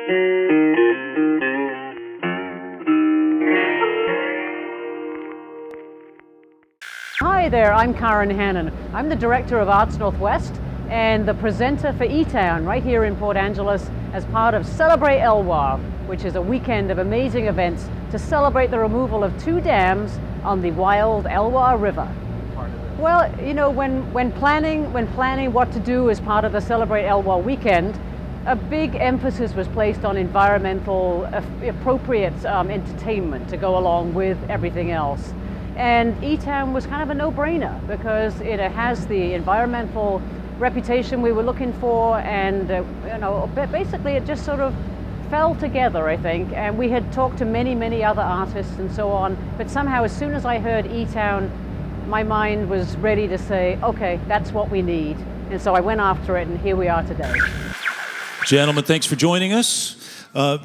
Hi there, I'm Karen Hannon. I'm the Director of Arts Northwest and the presenter for eTown right here in Port Angeles as part of Celebrate Elwha, which is a weekend of amazing events to celebrate the removal of 2 dams on the wild Elwha River. Well, you know, when planning what to do as part of the Celebrate Elwha weekend, a big emphasis was placed on environmental appropriate entertainment to go along with everything else. And eTown was kind of a no-brainer because it has the environmental reputation we were looking for, and you know, basically it just sort of fell together, I think. And we had talked to many other artists and so on, but somehow as soon as I heard eTown, my mind was ready to say, okay, that's what we need. And so I went after it, and here we are today. Gentlemen, thanks for joining us.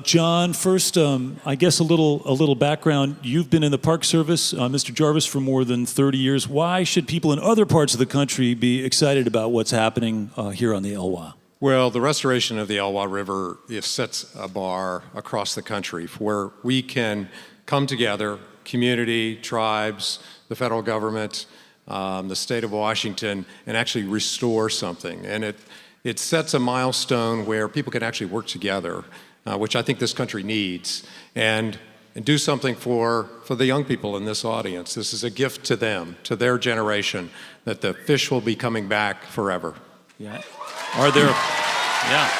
John, first, I guess a little background. You've been in the Park Service, Mr. Jarvis, for more than 30 years. Why should people in other parts of the country be excited about what's happening here on the Elwha? Well, the restoration of the Elwha River sets a bar across the country where we can come together, community, tribes, the federal government, the state of Washington, and actually restore something. And it sets a milestone where people can actually work together, which I think this country needs, and do something for the young people in this audience. This is a gift to them, to their generation, that the fish will be coming back forever. Yeah. Are there? Yeah.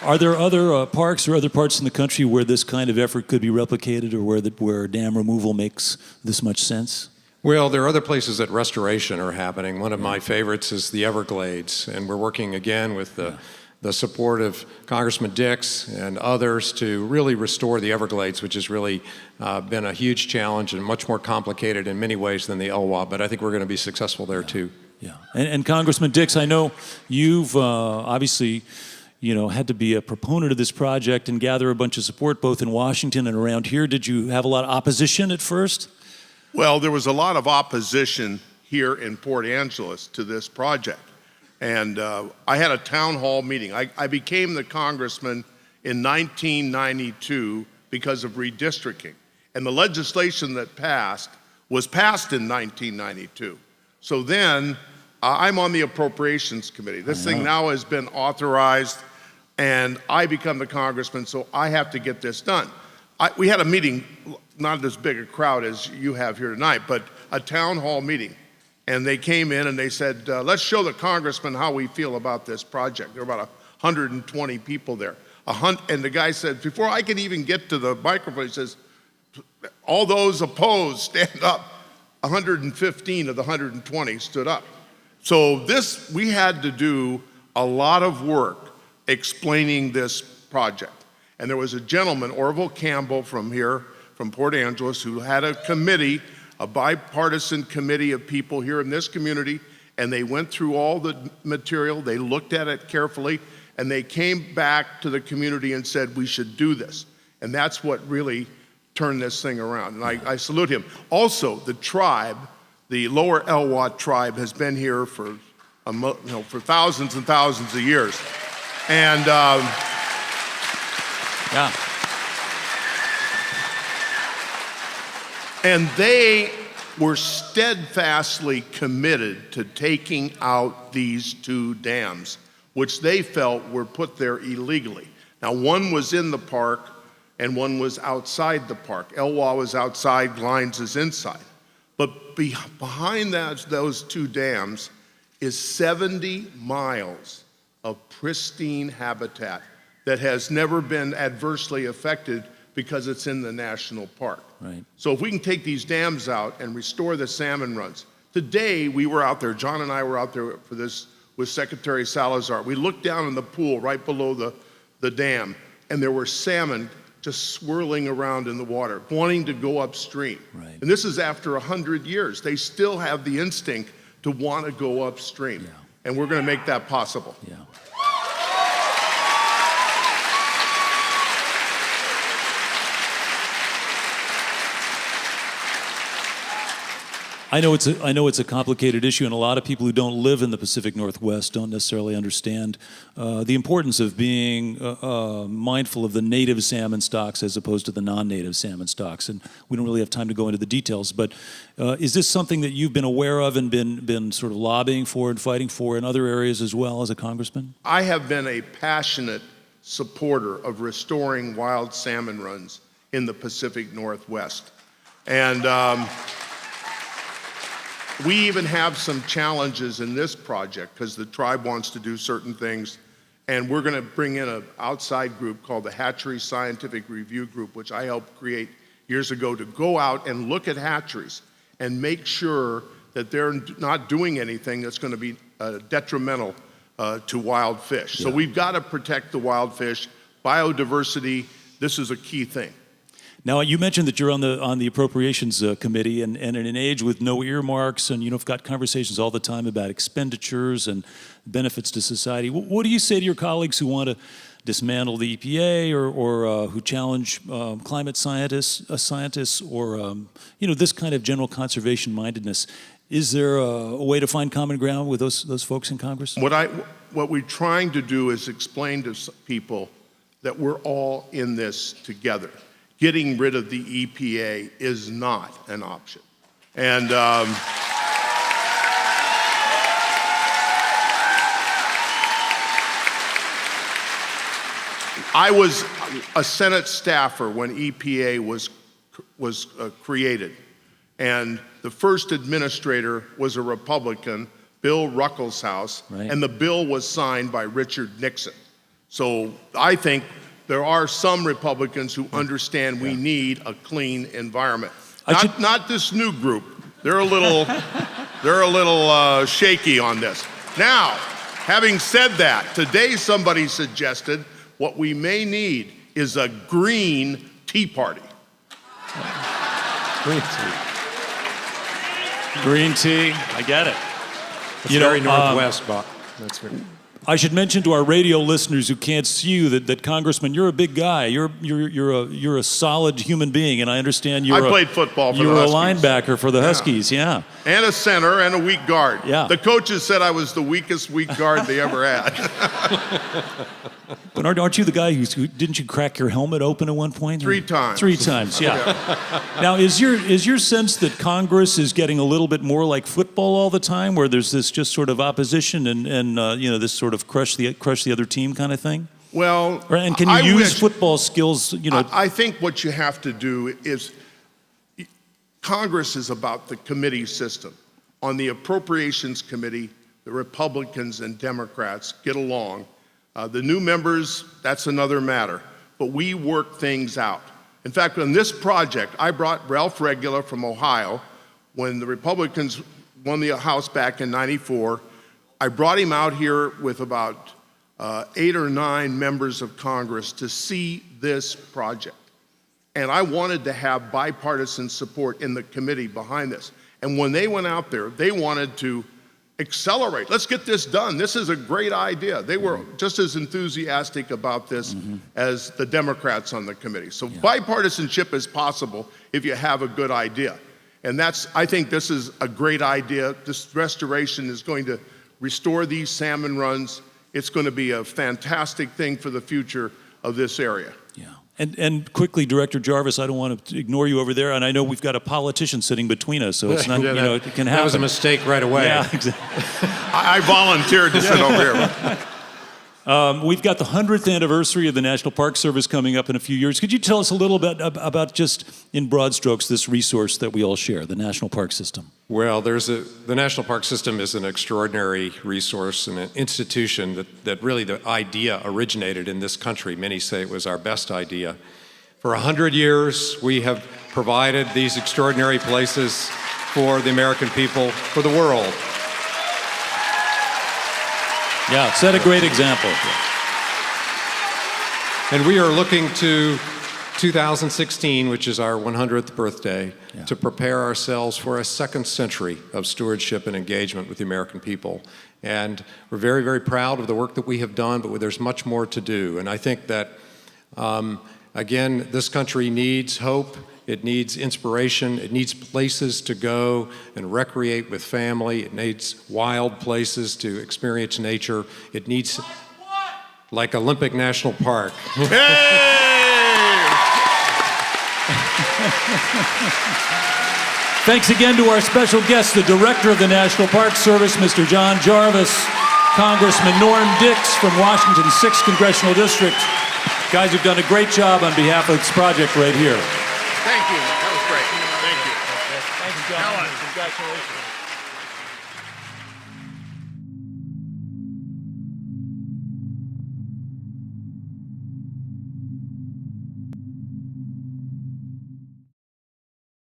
Are there other parks or other parts in the country where this kind of effort could be replicated, or where dam removal makes this much sense? Well, there are other places that restoration are happening. One of my favorites is the Everglades, and we're working again with the support of Congressman Dicks and others to really restore the Everglades, which has really been a huge challenge and much more complicated in many ways than the Elwha, but I think we're going to be successful there too. Yeah, and Congressman Dicks, I know you've obviously had to be a proponent of this project and gather a bunch of support both in Washington and around here. Did you have a lot of opposition at first? Well, there was a lot of opposition here in Port Angeles to this project. And I had a town hall meeting. I became the congressman in 1992 because of redistricting. And the legislation that passed was passed in 1992. So then I'm on the Appropriations Committee. This thing now has been authorized, and I become the congressman, so I have to get this done. We had a meeting, not as big a crowd as you have here tonight, but a town hall meeting. And they came in and they said, let's show the congressman how we feel about this project. There were about 120 people there. And the guy said, before I could even get to the microphone, he says, all those opposed, stand up. 115 of the 120 stood up. So we had to do a lot of work explaining this project. And there was a gentleman, Orville Campbell from here, from Port Angeles, who had a committee, a bipartisan committee of people here in this community, and they went through all the material, they looked at it carefully, and they came back to the community and said, we should do this. And that's what really turned this thing around, and I salute him. Also, the tribe, the Lower Elwha tribe, has been here for thousands and thousands of years. And and they were steadfastly committed to taking out these 2 dams, which they felt were put there illegally. Now, one was in the park and one was outside the park. Elwha was outside, Glines is inside. But behind those 2 dams is 70 miles of pristine habitat that has never been adversely affected because it's in the national park. Right. So if we can take these dams out and restore the salmon runs. Today, we were out there, John and I were out there for this with Secretary Salazar. We looked down in the pool right below the dam, and there were salmon just swirling around in the water, wanting to go upstream. Right. And this is after 100 years. They still have the instinct to want to go upstream. Yeah. And we're going to make that possible. Yeah. I know it's a complicated issue, and a lot of people who don't live in the Pacific Northwest don't necessarily understand the importance of being mindful of the native salmon stocks as opposed to the non-native salmon stocks. And we don't really have time to go into the details, but is this something that you've been aware of and been sort of lobbying for and fighting for in other areas as well as a congressman? I have been a passionate supporter of restoring wild salmon runs in the Pacific Northwest. And we even have some challenges in this project because the tribe wants to do certain things, and we're going to bring in an outside group called the Hatchery Scientific Review Group, which I helped create years ago, to go out and look at hatcheries and make sure that they're not doing anything that's going to be detrimental to wild fish. So we've got to protect the wild fish. Biodiversity, this is a key thing. Now, you mentioned that you're on the Appropriations Committee, and in an age with no earmarks, and have got conversations all the time about expenditures and benefits to society. What do you say to your colleagues who want to dismantle the EPA or who challenge climate scientists or this kind of general conservation mindedness? Is there a way to find common ground with those folks in Congress? What we're trying to do is explain to people that we're all in this together. Getting rid of the EPA is not an option. And I was a Senate staffer when EPA was created. And the first administrator was a Republican, Bill Ruckelshaus, right. And the bill was signed by Richard Nixon. So I think there are some Republicans who understand we need a clean environment. Not this new group. They're a little shaky on this. Now, having said that, today somebody suggested what we may need is a green tea party. Green tea. Green tea. I get it. It's very Northwest, Bob. That's very. I should mention to our radio listeners who can't see you that Congressman, you're a big guy. You're a solid human being, and I understand I played football for the Huskies. You're a linebacker for the Huskies, yeah. And a center and a weak guard. Yeah. The coaches said I was the weakest weak guard they ever had. But aren't you the guy who didn't you crack your helmet open at one point? 3 times. 3 times, yeah. Now, is your sense that Congress is getting a little bit more like football all the time, where there's this just sort of opposition and this sort of crush the other team kind of thing? Well, and can you use football skills? I think what you have to do is Congress is about the committee system. On the Appropriations Committee, the Republicans and Democrats get along. The new members, that's another matter. But we work things out. In fact, on this project, I brought Ralph Regula from Ohio. When the Republicans won the House back in '94, I brought him out here with about 8 or 9 members of Congress to see this project. And I wanted to have bipartisan support in the committee behind this. And when they went out there, they wanted to accelerate. Let's get this done. This is a great idea. They were just as enthusiastic about this as the Democrats on the committee. So bipartisanship is possible if you have a good idea. And I think this is a great idea. This restoration is going to restore these salmon runs. It's going to be a fantastic thing for the future of this area. Yeah. And quickly, Director Jarvis, I don't want to ignore you over there, and I know we've got a politician sitting between us, so it's not, it can happen. That was a mistake right away. Yeah, exactly. I volunteered to sit over here. We've got the 100th anniversary of the National Park Service coming up in a few years. Could you tell us a little bit about just in broad strokes this resource that we all share, the National Park System? Well, the National Park System is an extraordinary resource and an institution that really the idea originated in this country. Many say it was our best idea. For 100 years, we have provided these extraordinary places for the American people, for the world. Yeah, set a great example. And we are looking to 2016, which is our 100th birthday, to prepare ourselves for a second century of stewardship and engagement with the American people. And we're very, very proud of the work that we have done, but there's much more to do. And I think that, again, this country needs hope, It needs inspiration. It needs places to go and recreate with family. It needs wild places to experience nature. It needs, like Olympic National Park. Thanks again to our special guest, the Director of the National Park Service, Mr. John Jarvis, Congressman Norm Dicks from Washington's 6th Congressional District. Guys, you've done a great job on behalf of this project right here. Thank you. That was great. Thank you. Thank you, John. Congratulations.